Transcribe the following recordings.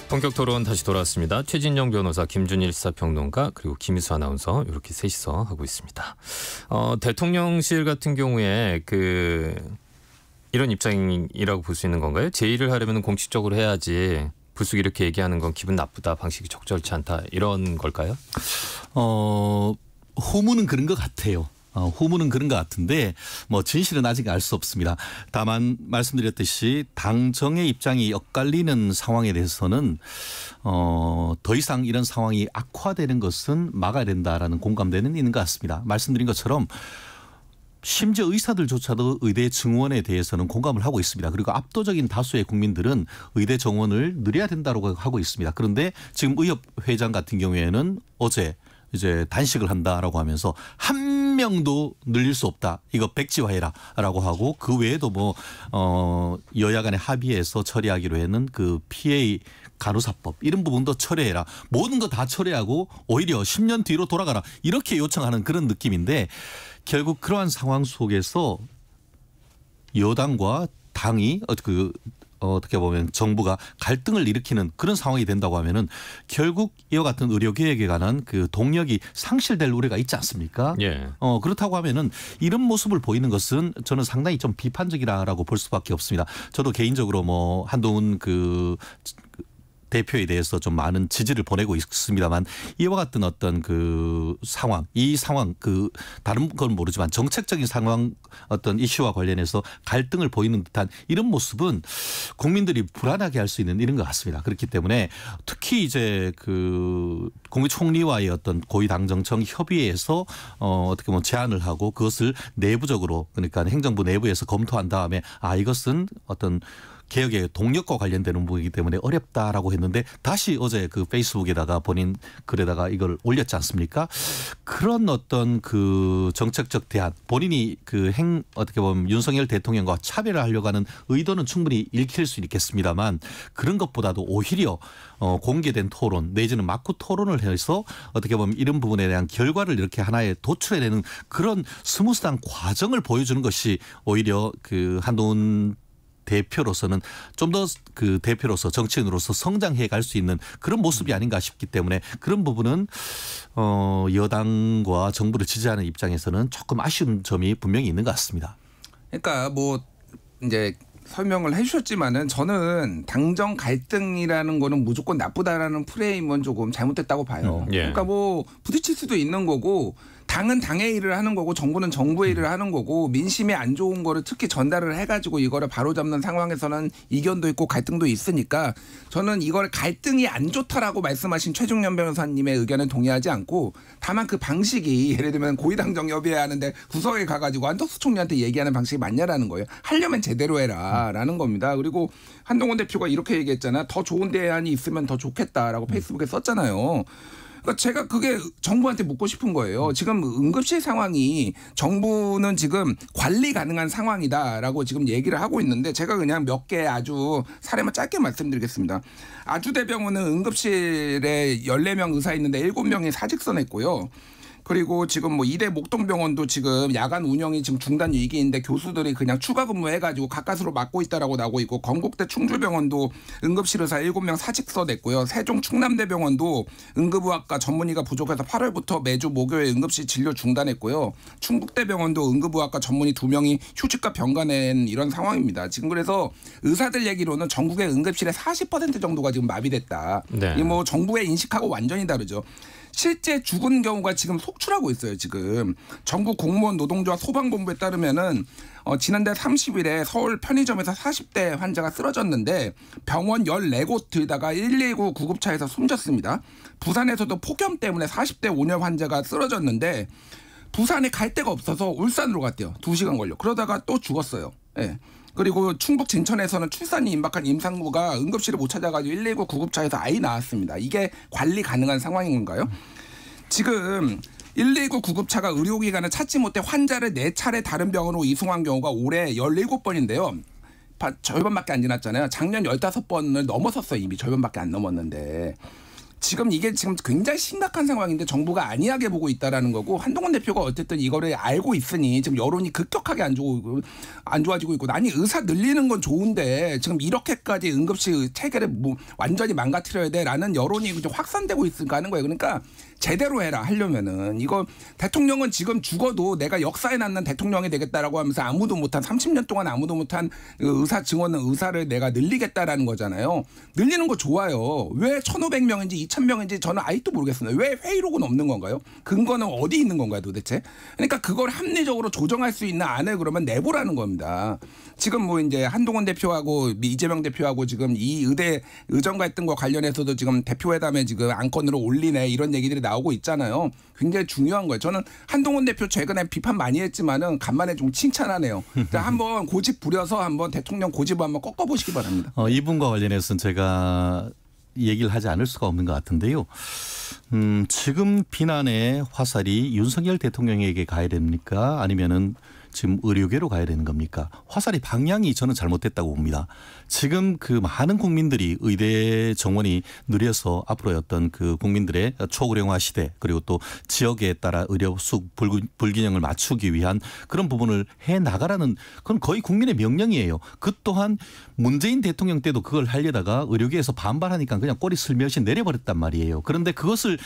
본격 토론 다시 돌아왔습니다. 최진영 변호사, 김준일 시사평론가, 그리고 김희수 아나운서 이렇게 셋이서 하고 있습니다. 대통령실 같은 경우에 이런 입장이라고 볼 수 있는 건가요? 제의를 하려면 공식적으로 해야지 불쑥 이렇게 얘기하는 건 기분 나쁘다, 방식이 적절치 않다, 이런 걸까요? 후문은 그런 것 같아요. 후문은 그런 것 같은데 진실은 아직 알 수 없습니다. 다만 말씀드렸듯이 당정의 입장이 엇갈리는 상황에 대해서는 더 이상 이런 상황이 악화되는 것은 막아야 된다라는 공감대는 있는 것 같습니다. 말씀드린 것처럼 심지어 의사들조차도 의대 증원에 대해서는 공감을 하고 있습니다. 그리고 압도적인 다수의 국민들은 의대 정원을 늘려야 된다고 하고 있습니다. 그런데 지금 의협회장 같은 경우에는 어제 이제 단식을 한다라고 하면서 한 명도 늘릴 수 없다. 이거 백지화해라라고 하고, 그 외에도 여야 간에 합의해서 처리하기로 했는 그 PA 간호사법 이런 부분도 처리해라. 모든 거 다 처리하고 오히려 10년 뒤로 돌아가라. 이렇게 요청하는 그런 느낌인데, 결국 그러한 상황 속에서 여당과 당이 어떻게 보면 정부가 갈등을 일으키는 그런 상황이 된다고 하면은 결국 이와 같은 의료개혁에 관한 그 동력이 상실될 우려가 있지 않습니까? 예. 그렇다고 하면은 이런 모습을 보이는 것은 저는 상당히 좀 비판적이라고 볼 수밖에 없습니다. 저도 개인적으로 한동훈 대표에 대해서 좀 많은 지지를 보내고 있습니다만, 이와 같은 어떤 이 상황 다른 건 모르지만 정책적인 상황 어떤 이슈와 관련해서 갈등을 보이는 듯한 이런 모습은 국민들이 불안하게 할 수 있는 이런 것 같습니다. 그렇기 때문에 특히 이제 국무총리와의 어떤 고위당정청 협의회에서 어떻게 보면 제안을 하고 그것을 내부적으로, 그러니까 행정부 내부에서 검토한 다음에 이것은 어떤 개혁의 동력과 관련되는 부분이기 때문에 어렵다라고 했는데, 다시 어제 페이스북에다가 본인 글에다가 이걸 올렸지 않습니까? 그런 어떤 정책적 대안, 본인이 어떻게 보면 윤석열 대통령과 차별을 하려고 하는 의도는 충분히 읽힐 수 있겠습니다만, 그런 것보다도 오히려 공개된 토론 내지는 마쿠 토론을 해서 어떻게 보면 이런 부분에 대한 결과를 이렇게 하나에 도출해내는 그런 스무스한 과정을 보여주는 것이 오히려 한동훈 대표로서는 좀 더 대표로서 정치인으로서 성장해 갈 수 있는 그런 모습이 아닌가 싶기 때문에, 그런 부분은 여당과 정부를 지지하는 입장에서는 조금 아쉬운 점이 분명히 있는 것 같습니다. 그러니까 이제 설명을 해주셨지만은, 저는 당정 갈등이라는 거는 무조건 나쁘다라는 프레임은 조금 잘못됐다고 봐요. 예. 그러니까 부딪힐 수도 있는 거고, 당은 당의 일을 하는 거고, 정부는 정부의 일을 하는 거고, 민심에 안 좋은 거를 특히 전달을 해가지고 이거를 바로잡는 상황에서는 이견도 있고 갈등도 있으니까, 저는 이걸 갈등이 안 좋다라고 말씀하신 최중년 변호사님의 의견에 동의하지 않고, 다만 그 방식이 예를 들면 고위당정 협의회 하는데 구석에 가가지고 안덕수 총리한테 얘기하는 방식이 맞냐라는 거예요. 하려면 제대로 해라라는 겁니다. 그리고 한동훈 대표가 이렇게 얘기했잖아. 더 좋은 대안이 있으면 더 좋겠다라고 페이스북에 썼잖아요. 그러니까 제가 그게 정부한테 묻고 싶은 거예요. 지금 응급실 상황이 정부는 지금 관리 가능한 상황이다라고 지금 얘기를 하고 있는데, 제가 그냥 몇 개 아주 사례만 짧게 말씀드리겠습니다. 아주대병원은 응급실에 14명 의사 있는데 7명이 사직서 냈고요. 그리고 지금 이대 목동병원도 지금 야간 운영이 지금 중단 위기인데 교수들이 그냥 추가 근무해가지고 가까스로 맡고 있다라고 나오고 있고, 건국대 충주병원도 응급실 의사 7명 사직서 냈고요. 세종 충남대병원도 응급의학과 전문의가 부족해서 8월부터 매주 목요일 응급실 진료 중단했고요. 충북대병원도 응급의학과 전문의 2명이 휴직과 병가낸 이런 상황입니다. 지금 그래서 의사들 얘기로는 전국의 응급실의 40% 정도가 지금 마비됐다. 네. 이 정부의 인식하고 완전히 다르죠. 실제 죽은 경우가 지금 속출하고 있어요. 지금 전국 공무원 노동조합 소방본부에 따르면은 지난달 30일에 서울 편의점에서 40대 환자가 쓰러졌는데, 병원 14곳 들다가 119 구급차에서 숨졌습니다. 부산에서도 폭염 때문에 40대 온열 환자가 쓰러졌는데, 부산에 갈 데가 없어서 울산으로 갔대요. 2시간 걸려. 그러다가 또 죽었어요. 예. 그리고 충북 진천에서는 출산이 임박한 임산부가 응급실을 못 찾아가지고 119 구급차에서 아이 낳았습니다. 이게 관리 가능한 상황인 건가요? 지금 119 구급차가 의료기관을 찾지 못해 환자를 4차례 다른 병원으로 이송한 경우가 올해 17번인데요. 절반밖에 안 지났잖아요. 작년 15번을 넘어섰어요. 이미 절반밖에 안 넘었는데. 지금 이게 지금 굉장히 심각한 상황인데 정부가 안이하게 보고 있다라는 거고 한동훈 대표가 어쨌든 이거를 알고 있으니 지금 여론이 급격하게 안 좋아지고 있고 아니 의사 늘리는 건 좋은데 지금 이렇게까지 응급실 체계를 뭐 완전히 망가뜨려야 돼라는 여론이 좀 확산되고 있으니까 하는 거예요. 그러니까 제대로 해라 하려면은 이거 대통령은 지금 죽어도 내가 역사에 남는 대통령이 되겠다라고 하면서 아무도 못한 30년 동안 아무도 못한 의사 증언은 의사를 내가 늘리겠다라는 거잖아요. 늘리는 거 좋아요. 왜 1,500명인지 2,000명인지 저는 아직도 모르겠습니다. 왜 회의록은 없는 건가요? 근거는 어디 있는 건가요 도대체? 그러니까 그걸 합리적으로 조정할 수 있는 안을 그러면 내보라는 겁니다. 지금 뭐 이제 한동훈 대표하고 이재명 대표하고 지금 이 의대 의정 갈등과 관련해서도 지금 대표회담에 지금 안건으로 올리네 이런 얘기들이 나오고 있잖아요. 굉장히 중요한 거예요. 저는 한동훈 대표 최근에 비판 많이 했지만은 간만에 좀 칭찬하네요. 한번 고집 부려서 한번 대통령 고집을 한번 꺾어보시기 바랍니다. 이분과 관련해서는 제가 얘기를 하지 않을 수가 없는 것 같은데요. 지금 비난의 화살이 윤석열 대통령에게 가야 됩니까? 아니면은 지금 의료계로 가야 되는 겁니까? 화살이 방향이 저는 잘못됐다고 봅니다. 지금 그 많은 국민들이 의대 정원이 느려서 앞으로의 어떤 그 국민들의 초고령화 시대 그리고 또 지역에 따라 의료 수급 불균형을 맞추기 위한 그런 부분을 해 나가라는 그건 거의 국민의 명령이에요. 그 또한 문재인 대통령 때도 그걸 하려다가 의료계에서 반발하니까 그냥 꼬리 슬며시 내려버렸단 말이에요. 그런데 그것을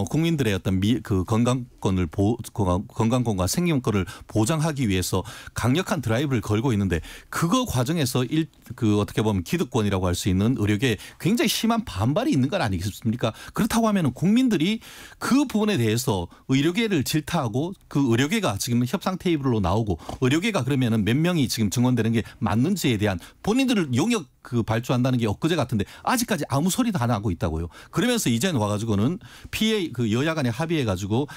국민들의 어떤 그 건강권과 생명권을 보장하기 위해서 강력한 드라이브를 걸고 있는데 그거 과정에서 어떻게 보면 기득권이라고 할 수 있는 의료계에 굉장히 심한 반발이 있는 건 아니겠습니까? 그렇다고 하면 국민들이 그 부분에 대해서 의료계를 질타하고 그 의료계가 지금 협상 테이블로 나오고 의료계가 그러면은 몇 명이 지금 증원되는 게 맞는지에 대한 본인들을 용역 발주한다는 게 엊그제 같은데 아직까지 아무 소리도 안 하고 있다고요. 그러면서 이제는 와가지고는 피해 그 여야 간에 합의해가지고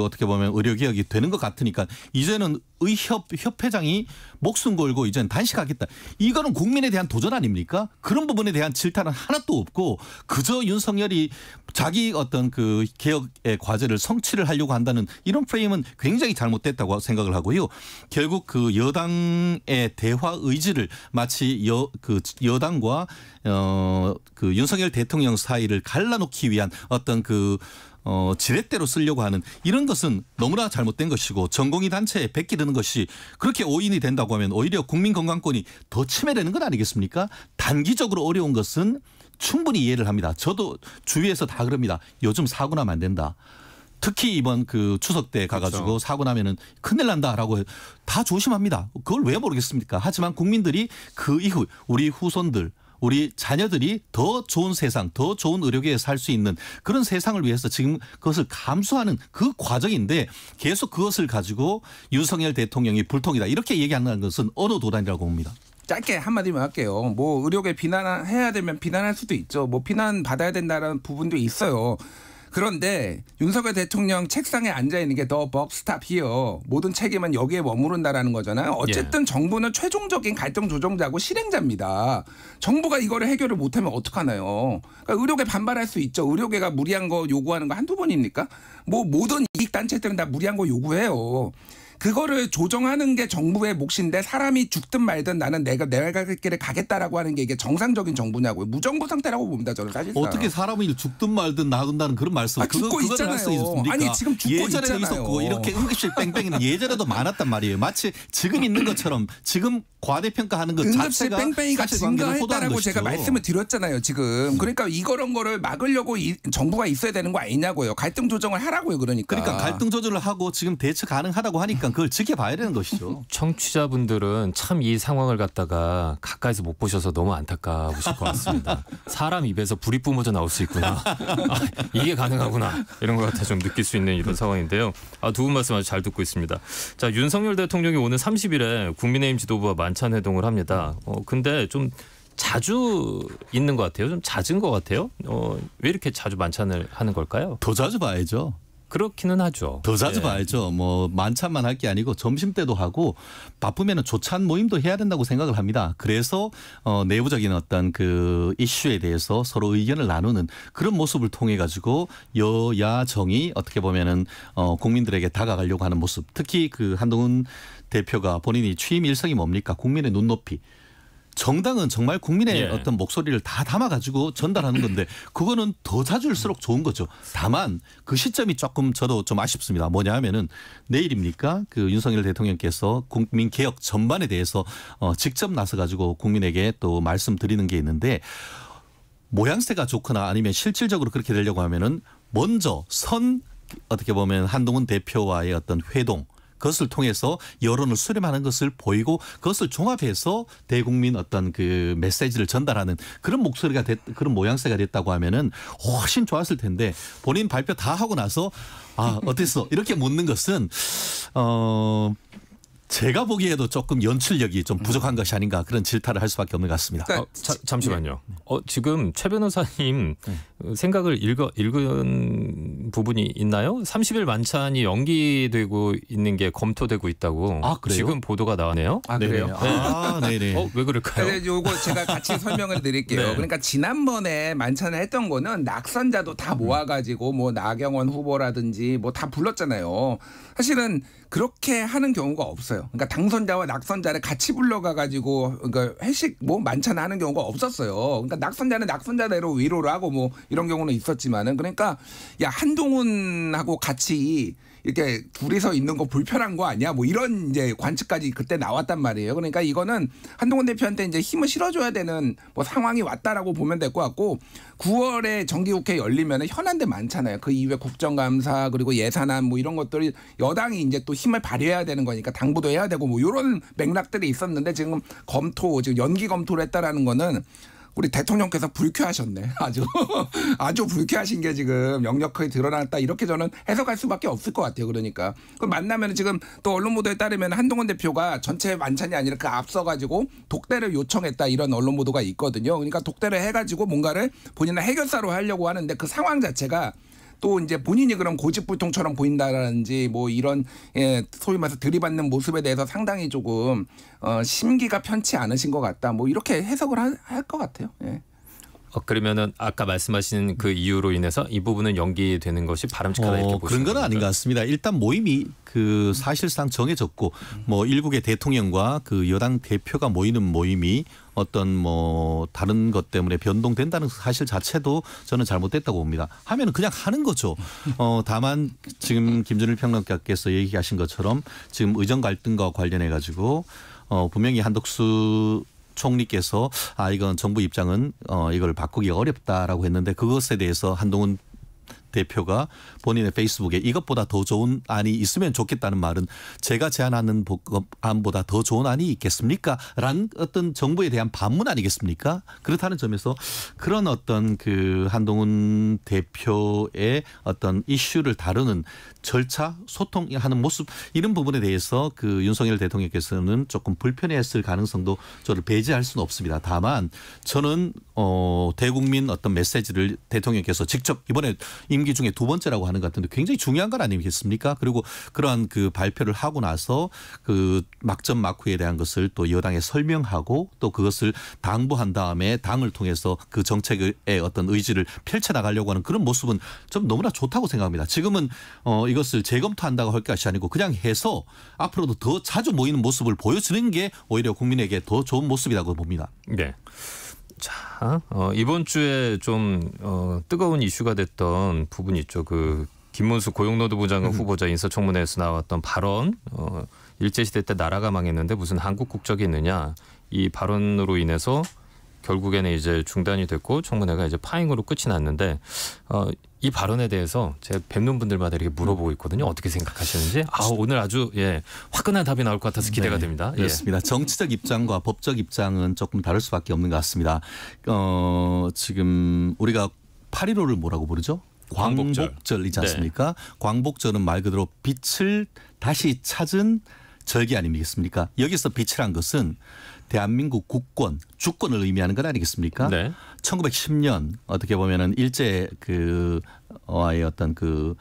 어떻게 보면 의료개혁이 되는 것 같으니까 이제는 의협회장이 목숨 걸고 이제는 단식하겠다. 이거는 국민에 대한 도전 아닙니까? 그런 부분에 대한 질타는 하나도 없고 그저 윤석열이 자기 어떤 그 개혁의 과제를 성취를 하려고 한다는 이런 프레임은 굉장히 잘못됐다고 생각을 하고요. 결국 그 여당의 대화 의지를 마치 여당과 그 윤석열 대통령 사이를 갈라놓기 위한 어떤 지렛대로 쓰려고 하는 이런 것은 너무나 잘못된 것이고 전공의 단체에 베끼는 것이 그렇게 오인이 된다고 하면 오히려 국민 건강권이 더 침해되는 것 아니겠습니까? 단기적으로 어려운 것은 충분히 이해를 합니다. 저도 주위에서 다 그럽니다. 요즘 사고 나면 안 된다. 특히 이번 그 추석 때 가가지고 그렇죠. 사고 나면은 큰일 난다라고 다 조심합니다. 그걸 왜 모르겠습니까? 하지만 국민들이 그 이후 우리 후손들 우리 자녀들이 더 좋은 세상, 더 좋은 의료계에 살 수 있는 그런 세상을 위해서 지금 그것을 감수하는 그 과정인데 계속 그것을 가지고 윤석열 대통령이 불통이다 이렇게 얘기하는 것은 언어 도단이라고 봅니다. 짧게 한마디만 할게요. 뭐 의료계 비난해야 되면 비난할 수도 있죠. 뭐 비난 받아야 된다는 부분도 있어요. 그런데 윤석열 대통령 책상에 앉아 있는 게 더 법 스탑 히어 모든 책임은 여기에 머무른다라는 거잖아요. 어쨌든 정부는 최종적인 갈등 조정자고 실행자입니다. 정부가 이거를 해결을 못하면 어떡하나요? 그러니까 의료계 반발할 수 있죠. 의료계가 무리한 거 요구하는 거 한두 번입니까? 뭐 모든 이익단체들은 다 무리한 거 요구해요. 그거를 조정하는 게 정부의 몫인데 사람이 죽든 말든 나는 내가 갈 길을 가겠다라고 하는 게 이게 정상적인 정부냐고요. 무정부 상태라고 봅니다. 저는 사실상. 어떻게 사람이 죽든 말든 나간다는 그런 말씀. 죽고 있잖아요. 할 수 있습니까? 아니 지금 죽고 예전에도 있잖아요. 있었고 이렇게 응급실 뺑뺑이는 예전에도 많았단 말이에요. 마치 지금 있는 것처럼 지금 과대평가하는 것 응급실 자체가 뺑뺑이가 증가했다라고 제가 말씀을 드렸잖아요. 지금. 그러니까 이런 거를 막으려고 정부가 있어야 되는 거 아니냐고요. 갈등 조정을 하라고요. 그러니까 갈등 조절을 하고 지금 대처 가능하다고 하니까 그걸 지켜봐야 되는 것이죠. 청취자분들은 참 이 상황을 갖다가 가까이서 못 보셔서 너무 안타까우실 것 같습니다. 사람 입에서 불이 뿜어져 나올 수 있구나. 이게 가능하구나. 이런 걸 갖다 좀 느낄 수 있는 이런 상황인데요. 두 분 말씀 아주 잘 듣고 있습니다. 자, 윤석열 대통령이 오늘 30일에 국민의힘 지도부와 만찬 회동을 합니다. 근데 좀 자주 있는 것 같아요. 좀 잦은 것 같아요. 왜 이렇게 자주 만찬을 하는 걸까요? 더 자주 봐야죠. 그렇기는 하죠. 더 자주 봐야죠. 뭐 만찬만 할 게 아니고 점심 때도 하고 바쁘면은 조찬 모임도 해야 된다고 생각을 합니다. 그래서 내부적인 어떤 그 이슈에 대해서 서로 의견을 나누는 그런 모습을 통해 가지고 여야 정이 어떻게 보면은 국민들에게 다가가려고 하는 모습. 특히 그 한동훈 대표가 본인이 취임 일성이 뭡니까? 국민의 눈높이. 정당은 정말 국민의 예. 어떤 목소리를 다 담아가지고 전달하는 건데 그거는 더 자주일수록 좋은 거죠. 다만 그 시점이 조금 저도 좀 아쉽습니다. 뭐냐 하면은 내일입니까? 그 윤석열 대통령께서 국민 개혁 전반에 대해서 직접 나서가지고 국민에게 또 말씀드리는 게 있는데 모양새가 좋거나 아니면 실질적으로 그렇게 되려고 하면은 먼저 어떻게 보면 한동훈 대표와의 어떤 회동 그것을 통해서 여론을 수렴하는 것을 보이고 그것을 종합해서 대국민 어떤 그 메시지를 전달하는 그런 목소리가 그런 모양새가 됐다고 하면은 훨씬 좋았을 텐데 본인 발표 다 하고 나서 어땠어? 이렇게 묻는 것은 제가 보기에도 조금 연출력이 좀 부족한 것이 아닌가 그런 질타를 할 수밖에 없는 것 같습니다. 그러니까 잠시만요. 지금 최 변호사님 생각을 읽은 부분이 있나요? 30일 만찬이 연기되고 있는 게 검토되고 있다고 그래요? 지금 보도가 나왔네요. 그래요? 네네. 왜 그럴까요? 요거 제가 같이 설명을 드릴게요. 네. 그러니까 지난번에 만찬을 했던 거는 낙선자도 다 모아가지고 뭐 나경원 후보라든지 뭐 다 불렀잖아요. 사실은 그렇게 하는 경우가 없어요. 그러니까 당선자와 낙선자를 같이 불러가가지고 그러니까 회식 뭐 만찬 하는 경우가 없었어요. 그러니까 낙선자는 낙선자대로 위로를 하고 뭐 이런 경우는 있었지만은 그러니까 야 한동훈하고 같이 이렇게 둘이서 있는 거 불편한 거 아니야? 뭐 이런 이제 관측까지 그때 나왔단 말이에요. 그러니까 이거는 한동훈 대표한테 이제 힘을 실어줘야 되는 뭐 상황이 왔다라고 보면 될 것 같고 9월에 정기국회 열리면은 현안들 많잖아요. 그 이후에 국정감사 그리고 예산안 뭐 이런 것들이 여당이 이제 또 힘을 발휘해야 되는 거니까 당부도 해야 되고 뭐 이런 맥락들이 있었는데 지금 지금 연기 검토를 했다라는 거는 우리 대통령께서 불쾌하셨네. 아주 불쾌하신 게 지금 역력하게 드러났다. 이렇게 저는 해석할 수밖에 없을 것 같아요. 그러니까. 그럼 만나면 지금 또 언론 보도에 따르면 한동훈 대표가 전체 만찬이 아니라 그 앞서가지고 독대를 요청했다. 이런 언론 보도가 있거든요. 그러니까 독대를 해가지고 뭔가를 본인의 해결사로 하려고 하는데 그 상황 자체가 또 이제 본인이 그럼 고집불통처럼 보인다라든지 뭐 이런 소위 말해서 들이받는 모습에 대해서 상당히 조금 심기가 편치 않으신 것 같다. 뭐 이렇게 해석을 할 것 같아요. 예. 그러면은 아까 말씀하신 그 이유로 인해서 이 부분은 연기되는 것이 바람직하다 이렇게 보시는 그런 건 아닌 것 같습니다. 일단 모임이 그 사실상 정해졌고 뭐 일국의 대통령과 그 여당 대표가 모이는 모임이 어떤 뭐 다른 것 때문에 변동된다는 사실 자체도 저는 잘못됐다고 봅니다. 하면은 그냥 하는 거죠. 다만 지금 김준일 평론가께서 얘기하신 것처럼 지금 의정 갈등과 관련해 가지고 분명히 한덕수 총리께서 이건 정부 입장은 이걸 바꾸기 어렵다라고 했는데 그것에 대해서 한동훈 대표가 본인의 페이스북에 이것보다 더 좋은 안이 있으면 좋겠다는 말은 제가 제안하는 법안보다 더 좋은 안이 있겠습니까? 라는 어떤 정부에 대한 반문 아니겠습니까? 그렇다는 점에서 그런 어떤 그 한동훈 대표의 어떤 이슈를 다루는 절차, 소통하는 모습 이런 부분에 대해서 그 윤석열 대통령께서는 조금 불편해했을 가능성도 저를 배제할 수는 없습니다. 다만 저는 대국민 어떤 메시지를 대통령께서 직접 이번에 임기 중에 두 번째라고 하는 것 같은데 굉장히 중요한 건 아니겠습니까? 그리고 그러한 그 발표를 하고 나서 그 막전 막후에 대한 것을 또 여당에 설명하고 또 그것을 당부한 다음에 당을 통해서 그 정책의 어떤 의지를 펼쳐나가려고 하는 그런 모습은 좀 너무나 좋다고 생각합니다. 지금은 이것을 재검토한다고 할 것이 아니고 그냥 해서 앞으로도 더 자주 모이는 모습을 보여주는 게 오히려 국민에게 더 좋은 모습이라고 봅니다. 네. 자, 이번 주에 좀 뜨거운 이슈가 됐던 부분이 있죠. 그 김문수 고용노동부 장관 후보자 인사청문회에서 나왔던 발언. 일제시대 때 나라가 망했는데 무슨 한국 국적이 있느냐. 이 발언으로 인해서 결국에는 이제 중단이 됐고 청문회가 이제 파행으로 끝이 났는데 이 발언에 대해서 제가 뵙는 분들마다 이렇게 물어보고 있거든요. 어떻게 생각하시는지. 오늘 아주 화끈한 답이 나올 것 같아서 기대가 됩니다. 그렇습니다. 정치적 입장과 법적 입장은 조금 다를 수밖에 없는 것 같습니다. 지금 우리가 8.15를 뭐라고 부르죠? 광복절이지 않습니까? 네. 광복절은 말 그대로 빛을 다시 찾은 절기 아니겠습니까? 여기서 빛이란 것은 대한민국 국권, 주권을 의미하는 것 아니겠습니까? 네. 1910년 어떻게 보면은 일제 그와의 어떤 그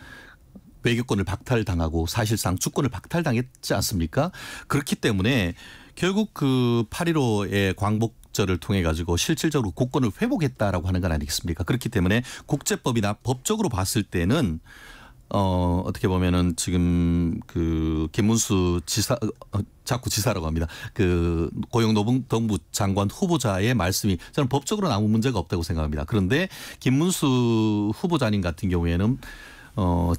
외교권을 박탈당하고 사실상 주권을 박탈당했지 않습니까? 그렇기 때문에 결국 그 8.15의 광복절을 통해 가지고 실질적으로 국권을 회복했다라고 하는 건 아니겠습니까? 그렇기 때문에 국제법이나 법적으로 봤을 때는 어떻게 보면은 지금 그 김문수 지사 자꾸 지사라고 합니다. 그 고용노동부 장관 후보자의 말씀이 저는 법적으로는 아무 문제가 없다고 생각합니다. 그런데 김문수 후보자님 같은 경우에는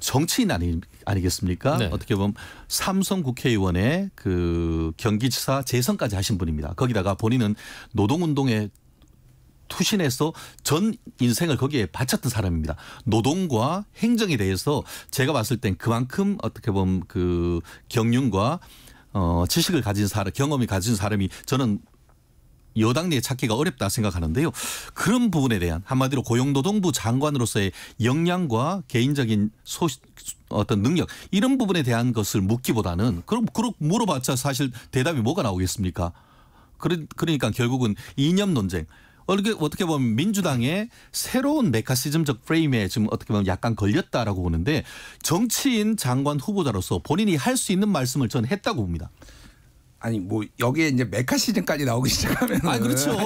정치인 아니겠습니까? 네. 어떻게 보면 삼성 국회의원의 그 경기지사 재선까지 하신 분입니다. 거기다가 본인은 노동운동에 투신해서 전 인생을 거기에 바쳤던 사람입니다. 노동과 행정에 대해서 제가 봤을 땐 그만큼 어떻게 보면 그 경륜과 지식을 가진 사람, 경험이 가진 사람이 저는 여당 내에 찾기가 어렵다 생각하는데요. 그런 부분에 대한 한마디로 고용노동부 장관으로서의 역량과 개인적인 어떤 능력 이런 부분에 대한 것을 묻기보다는 그럼 물어봤자 사실 대답이 뭐가 나오겠습니까? 그러니까 결국은 이념 논쟁. 어떻게 보면 민주당의 새로운 메카시즘적 프레임에 지금 어떻게 보면 약간 걸렸다라고 보는데 정치인 장관 후보자로서 본인이 할 수 있는 말씀을 저는 했다고 봅니다. 아니 뭐 여기에 이제 메카시즘까지 나오기 시작하면 그렇죠.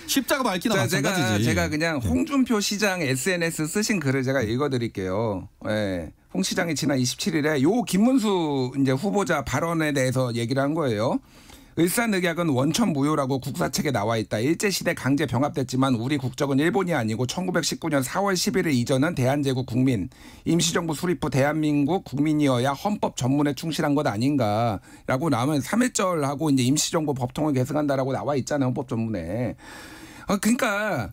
십자가 밝기나 마찬가지지. 제가 그냥 홍준표 시장 SNS 쓰신 글을 제가 읽어드릴게요. 네. 홍 시장이 지난 27일에 요 김문수 이제 후보자 발언에 대해서 얘기를 한 거예요. 을사늑약은 원천 무효라고 국사책에 나와 있다. 일제시대 강제 병합됐지만 우리 국적은 일본이 아니고 1919년 4월 11일 이전은 대한제국 국민, 임시정부 수립 후 대한민국 국민이어야 헌법 전문에 충실한 것 아닌가라고 나오면 3.1절하고 이제 임시정부 법통을 계승한다라고 나와 있잖아요. 헌법 전문에. 그러니까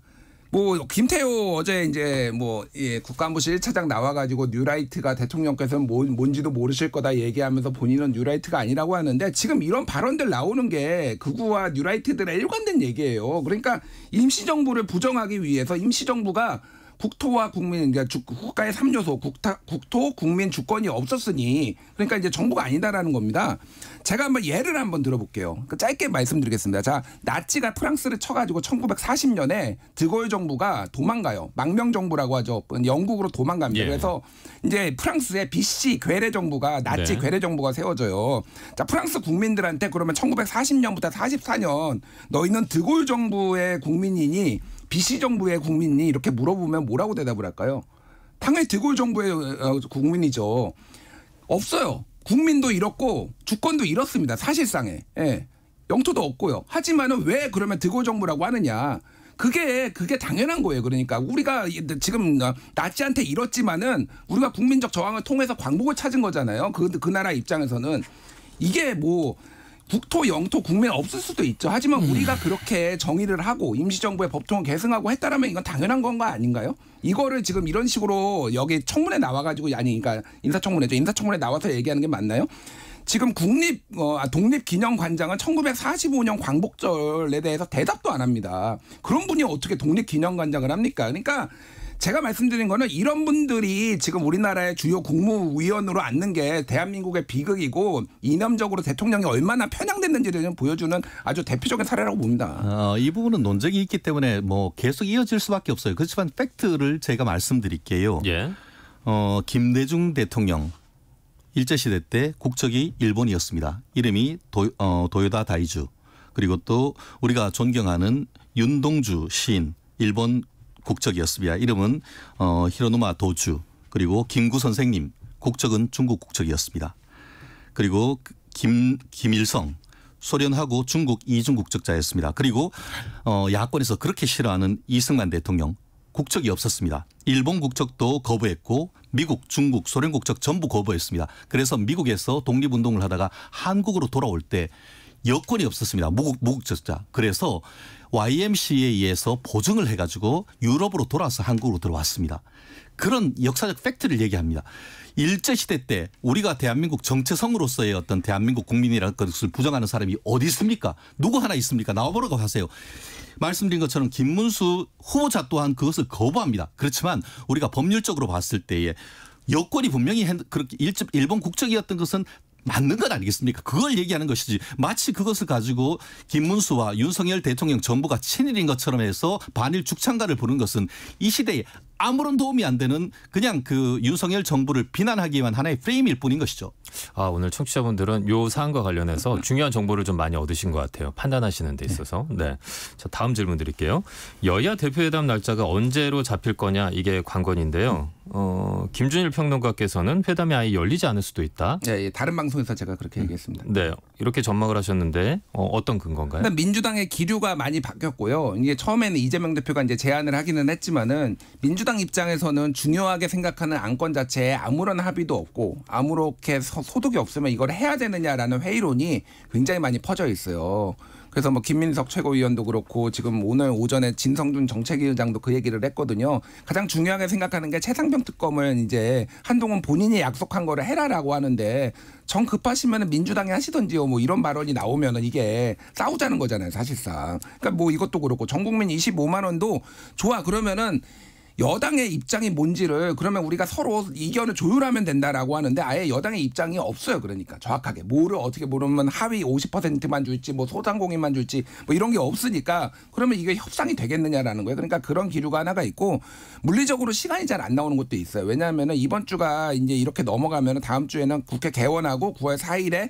뭐 김태호 어제 이제 뭐 국가안보실 1차장 나와가지고 뉴라이트가 대통령께서는 뭔지도 모르실 거다 얘기하면서 본인은 뉴라이트가 아니라고 하는데 지금 이런 발언들 나오는 게 극우와 뉴라이트들의 일관된 얘기예요. 그러니까 임시정부를 부정하기 위해서 임시정부가 국토와 국민, 그러니까 국가의 3요소, 국토, 국민, 주권이 없었으니 그러니까 이제 정부가 아니다라는 겁니다. 제가 한번 예를 한번 들어볼게요. 짧게 말씀드리겠습니다. 자, 나치가 프랑스를 쳐가지고 1940년에 드골 정부가 도망가요. 망명정부라고 하죠. 영국으로 도망갑니다. 예. 그래서 이제 프랑스의 비시 괴뢰 정부가 나치 네. 괴뢰 정부가 세워져요. 자, 프랑스 국민들한테 그러면 1940년부터 44년 너희는 드골 정부의 국민이니 비시 정부의 국민이 이렇게 물어보면 뭐라고 대답을 할까요? 당연히 드골 정부의 국민이죠. 없어요. 국민도 잃었고 주권도 잃었습니다. 사실상에. 예. 영토도 없고요. 하지만은 왜 그러면 드골 정부라고 하느냐. 그게 당연한 거예요. 그러니까 우리가 지금 나치한테 잃었지만은 우리가 국민적 저항을 통해서 광복을 찾은 거잖아요. 그 나라 입장에서는 이게 뭐 국토, 영토, 국민 없을 수도 있죠. 하지만 우리가 그렇게 정의를 하고 임시정부의 법통을 계승하고 했다라면 이건 당연한 건 거 아닌가요? 이거를 지금 이런 식으로 여기 청문회 나와가지고 그러니까 인사청문회죠. 인사청문회 나와서 얘기하는 게 맞나요? 지금 독립기념관장은 1945년 광복절에 대해서 대답도 안 합니다. 그런 분이 어떻게 독립기념관장을 합니까? 그러니까 제가 말씀드린 거는 이런 분들이 지금 우리나라의 주요 국무위원으로 앉는 게 대한민국의 비극이고 이념적으로 대통령이 얼마나 편향됐는지를 보여주는 아주 대표적인 사례라고 봅니다. 이 부분은 논쟁이 있기 때문에 뭐 계속 이어질 수밖에 없어요. 그렇지만 팩트를 제가 말씀드릴게요. 예. 김대중 대통령 일제시대 때 국적이 일본이었습니다. 이름이 도요다 다이주. 그리고 또 우리가 존경하는 윤동주 시인 일본 국적이었습니다. 이름은 히로노마 도주. 그리고 김구 선생님 국적은 중국 국적이었습니다. 그리고 김일성 소련하고 중국 이중 국적자였습니다. 그리고 야권에서 그렇게 싫어하는 이승만 대통령 국적이 없었습니다. 일본 국적도 거부했고 미국, 중국, 소련 국적 전부 거부했습니다. 그래서 미국에서 독립운동을 하다가 한국으로 돌아올 때 여권이 없었습니다. 무국적자. 그래서 YMCA에 의해서 보증을 해가지고 유럽으로 돌아와서 한국으로 들어왔습니다. 그런 역사적 팩트를 얘기합니다. 일제시대 때 우리가 대한민국 정체성으로서의 어떤 대한민국 국민이라는 것을 부정하는 사람이 어디 있습니까? 누구 하나 있습니까? 나와보라고 하세요. 말씀드린 것처럼 김문수 후보자 또한 그것을 거부합니다. 그렇지만 우리가 법률적으로 봤을 때에 여권이 분명히 그렇게 일본 국적이었던 것은 맞는 것 아니겠습니까? 그걸 얘기하는 것이지 마치 그것을 가지고 김문수와 윤석열 대통령 정부가 친일인 것처럼 해서 반일 죽창가를 부른 것은 이 시대에 아무런 도움이 안 되는 그냥 그 윤석열 정부를 비난하기 위한 하나의 프레임일 뿐인 것이죠. 오늘 청취자분들은 요 사안과 관련해서 중요한 정보를 좀 많이 얻으신 것 같아요. 판단하시는 데 있어서. 네. 자, 다음 질문 드릴게요. 여야 대표회담 날짜가 언제로 잡힐 거냐 이게 관건인데요. 김준일 평론가께서는 회담이 아예 열리지 않을 수도 있다. 네, 다른 방송에서 제가 그렇게 얘기했습니다. 네, 이렇게 전망을 하셨는데 어떤 근거인가요? 일단 민주당의 기류가 많이 바뀌었고요. 이게 처음에는 이재명 대표가 이제 제안을 하기는 했지만은 민주당 입장에서는 중요하게 생각하는 안건 자체에 아무런 합의도 없고 아무렇게 소득이 없으면 이걸 해야 되느냐라는 회의론이 굉장히 많이 퍼져 있어요. 그래서 뭐 김민석 최고위원도 그렇고 지금 오늘 오전에 진성준 정책위원장도 그 얘기를 했거든요. 가장 중요하게 생각하는 게 최상병 특검을 이제 한동훈 본인이 약속한 거를 해라라고 하는데 정 급하시면 민주당이 하시던지요. 뭐 이런 발언이 나오면은 이게 싸우자는 거잖아요, 사실상. 그러니까 뭐 이것도 그렇고 전 국민 25만 원도 좋아 그러면은 여당의 입장이 뭔지를 그러면 우리가 서로 이견을 조율하면 된다라고 하는데 아예 여당의 입장이 없어요. 그러니까 정확하게 뭐를 어떻게 모르면 하위 50%만 줄지 뭐 소상공인만 줄지 뭐 이런 게 없으니까 그러면 이게 협상이 되겠느냐라는 거예요. 그러니까 그런 기류가 하나가 있고 물리적으로 시간이 잘 안 나오는 것도 있어요. 왜냐하면 이번 주가 이제 이렇게 넘어가면 다음 주에는 국회 개원하고 9월 4일에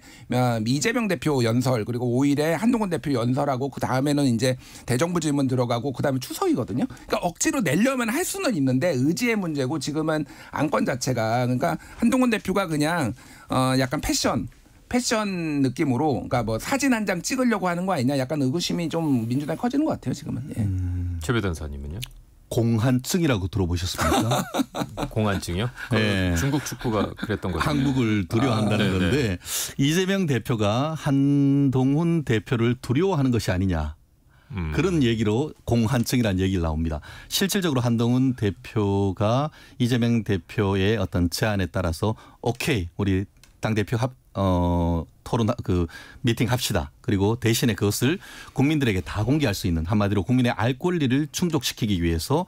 이재명 대표 연설 그리고 5일에 한동훈 대표 연설하고 그 다음에는 이제 대정부 질문 들어가고 그 다음에 추석이거든요. 그러니까 억지로 내려면 할 수는 있는데 의지의 문제고 지금은 안건 자체가 그러니까 한동훈 대표가 그냥 약간 패션 느낌으로 그러니까 뭐 사진 한 장 찍으려고 하는 거 아니냐 약간 의구심이 좀 민주당에 커지는 것 같아요 지금은. 예. 최 변호사님은요? 공한증이라고 들어보셨습니까? 공한증이요? 네. 중국 축구가 그랬던 거죠. 한국을 두려워한다는 건데 이재명 대표가 한동훈 대표를 두려워하는 것이 아니냐. 그런 얘기로 공한증이라는 얘기가 나옵니다. 실질적으로 한동훈 대표가 이재명 대표의 어떤 제안에 따라서 오케이 우리 당대표 토론 미팅 합시다. 그리고 대신에 그것을 국민들에게 다 공개할 수 있는 한마디로 국민의 알 권리를 충족시키기 위해서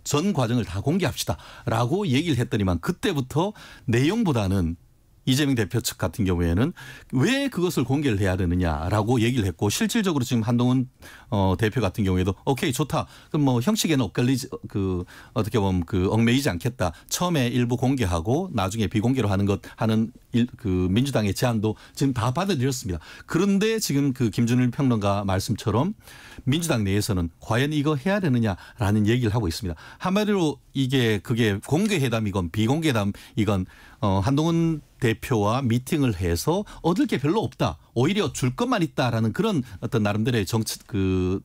전 과정을 다 공개합시다라고 얘기를 했더니만 그때부터 내용보다는 이재명 대표 측 같은 경우에는 왜 그것을 공개를 해야 되느냐라고 얘기를 했고 실질적으로 지금 한동훈 대표 같은 경우에도 오케이 좋다. 그럼 뭐 형식에는 엇갈리지 어떻게 보면 얽매이지 않겠다. 처음에 일부 공개하고 나중에 비공개로 하는 민주당의 제안도 지금 다 받아들였습니다. 그런데 지금 김준일 평론가 말씀처럼 민주당 내에서는 과연 이거 해야 되느냐라는 얘기를 하고 있습니다. 한마디로 그게 공개회담이건 비공개회담이건 한동훈 대표와 미팅을 해서 얻을 게 별로 없다. 오히려 줄 것만 있다라는 그런 어떤 나름대로의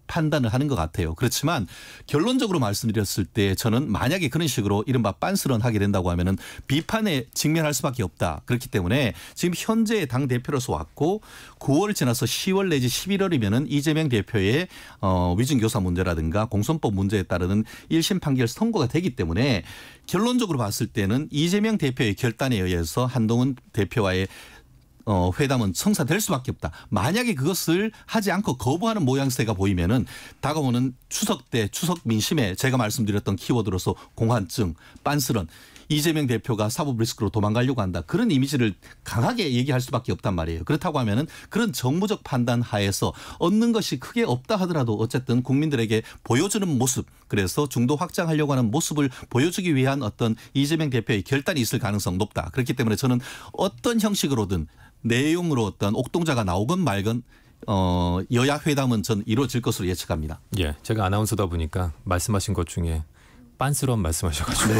판단을 하는 것 같아요. 그렇지만 결론적으로 말씀드렸을 때 저는 만약에 그런 식으로 이른바 빤스런하게 된다고 하면은 비판에 직면할 수밖에 없다. 그렇기 때문에 지금 현재 당 대표로서 왔고 9월 지나서 10월 내지 11월이면은 이재명 대표의 위증교사 문제라든가 공선법 문제에 따르는 1심 판결 선고가 되기 때문에 결론적으로 봤을 때는 이재명 대표의 결단에 의해서 한동훈 대표와의 회담은 성사될 수밖에 없다. 만약에 그것을 하지 않고 거부하는 모양새가 보이면은 다가오는 추석 때 추석 민심에 제가 말씀드렸던 키워드로서 공한증, 빤스런 이재명 대표가 사법 리스크로 도망가려고 한다. 그런 이미지를 강하게 얘기할 수밖에 없단 말이에요. 그렇다고 하면은 그런 정무적 판단 하에서 얻는 것이 크게 없다 하더라도 어쨌든 국민들에게 보여주는 모습 그래서 중도 확장하려고 하는 모습을 보여주기 위한 어떤 이재명 대표의 결단이 있을 가능성 높다. 그렇기 때문에 저는 어떤 형식으로든 내용으로 어떤 옥동자가 나오건 말건 여야 회담은 전 이루어질 것으로 예측합니다. 예, 제가 아나운서다 보니까 말씀하신 것 중에 빤스러운 말씀하셔가지고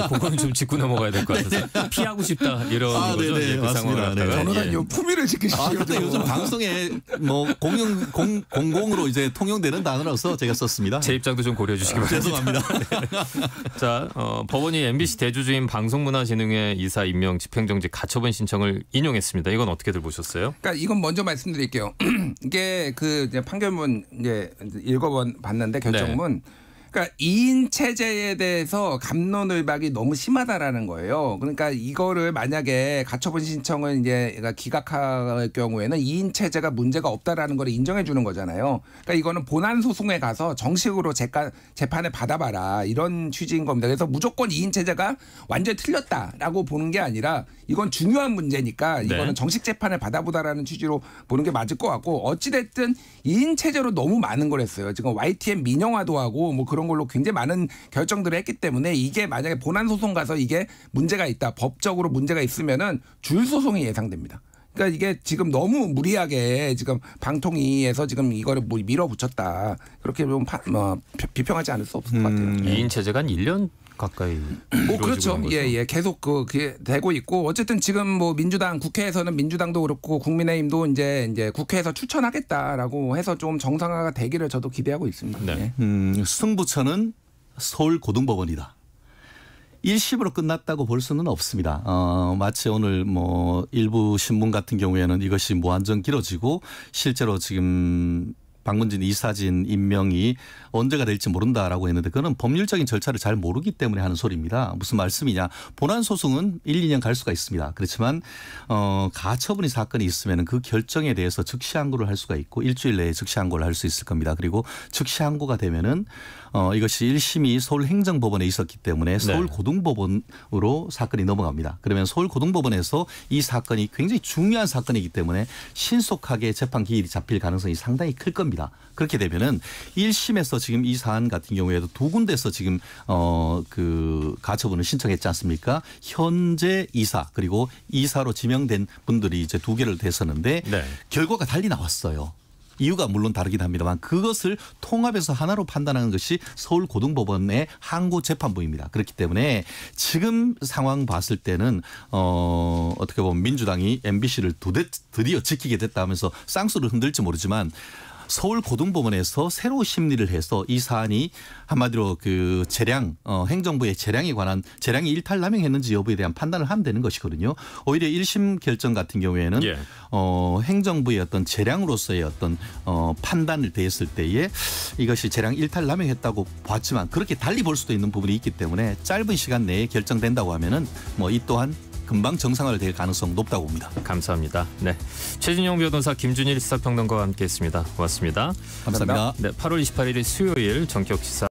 그거는 좀 짚고 넘어가야 될 것 같아서 피하고 싶다 이런 거죠. 네네, 그 상황을 갖다가. 변호사님 품위를 지키시죠. 근데 요즘 방송에 뭐 공공으로 이제 통용되는 단어로서 제가 썼습니다. 제 입장도 좀 고려해 주시기 바랍니다. 죄송합니다. 자, 법원이 MBC 대주주인 방송문화진흥회 이사 임명 집행정지 가처분 신청을 인용했습니다. 이건 어떻게들 보셨어요? 그러니까 이건 먼저 말씀드릴게요. 이게 이제 판결문 이제 읽어봤는데 결정문. 그러니까 2인 체제에 대해서 갑론을박이 너무 심하다라는 거예요. 그러니까 이거를 만약에 가처분 신청을 이제 기각할 경우에는 2인 체제가 문제가 없다라는 걸 인정해 주는 거잖아요. 그러니까 이거는 본안 소송에 가서 정식으로 재판을 받아봐라 이런 취지인 겁니다. 그래서 무조건 2인 체제가 완전히 틀렸다라고 보는 게 아니라 이건 중요한 문제니까 이거는 정식 재판을 받아보다라는 취지로 보는 게 맞을 것 같고 어찌됐든 2인 체제로 너무 많은 걸 했어요. 지금 YTN 민영화도 하고 뭐 그런 이런 걸로 굉장히 많은 결정들을 했기 때문에 이게 만약에 본안 소송 가서 이게 문제가 있다, 법적으로 문제가 있으면은 줄 소송이 예상됩니다. 그러니까 이게 지금 너무 무리하게 지금 방통위에서 지금 이거를 뭐 밀어붙였다. 그렇게 좀 비평하지 않을 수 없을 것 같아요. 2인 체제가 한 1년 가까이 그렇죠. 예. 계속 그게 되고 있고 어쨌든 지금 뭐 민주당 국회에서는 민주당도 그렇고 국민의힘도 이제 국회에서 추천하겠다라고 해서 좀 정상화가 되기를 저도 기대하고 있습니다. 네. 예. 승부처는 서울고등법원이다. 1심으로 끝났다고 볼 수는 없습니다. 마치 오늘 뭐 일부 신문 같은 경우에는 이것이 무한정 길어지고 실제로 지금 박문진 이사진 임명이 언제가 될지 모른다라고 했는데 그거는 법률적인 절차를 잘 모르기 때문에 하는 소리입니다. 무슨 말씀이냐. 본안 소송은 1, 2년 갈 수가 있습니다. 그렇지만 가처분이 사건이 있으면 그 결정에 대해서 즉시 항고를 할 수가 있고 일주일 내에 즉시 항고를 할 수 있을 겁니다. 그리고 즉시 항고가 되면은 이것이 1심이 서울행정법원에 있었기 때문에 서울고등법원으로 사건이 넘어갑니다. 그러면 서울고등법원에서 이 사건이 굉장히 중요한 사건이기 때문에 신속하게 재판 기일이 잡힐 가능성이 상당히 클 겁니다. 그렇게 되면은 1심에서 지금 이 사안 같은 경우에도 두 군데서 지금 그 가처분을 신청했지 않습니까? 현재 이사 그리고 이사로 지명된 분들이 이제 두 개를 됐었는데 네. 결과가 달리 나왔어요. 이유가 물론 다르긴 합니다만 그것을 통합해서 하나로 판단하는 것이 서울고등법원의 항고 재판부입니다. 그렇기 때문에 지금 상황 봤을 때는 어떻게 보면 민주당이 MBC를 드디어 지키게 됐다 하면서 쌍수를 흔들지 모르지만 서울고등법원에서 새로 심리를 해서 이 사안이 한마디로 그 재량 행정부의 재량에 관한 재량이 일탈남용했는지 여부에 대한 판단을 하면 되는 것이거든요. 오히려 1심 결정 같은 경우에는 예. 행정부의 어떤 재량으로서의 어떤 판단을 대했을 때에 이것이 재량 일탈남용했다고 봤지만 그렇게 달리 볼 수도 있는 부분이 있기 때문에 짧은 시간 내에 결정된다고 하면은 뭐 이 또한 금방 정상화될 가능성 높다고 봅니다. 감사합니다. 네, 최진영 변호사, 김준일 시사평론가와 함께했습니다. 고맙습니다. 감사합니다. 네, 8월 28일 수요일 전격 시사.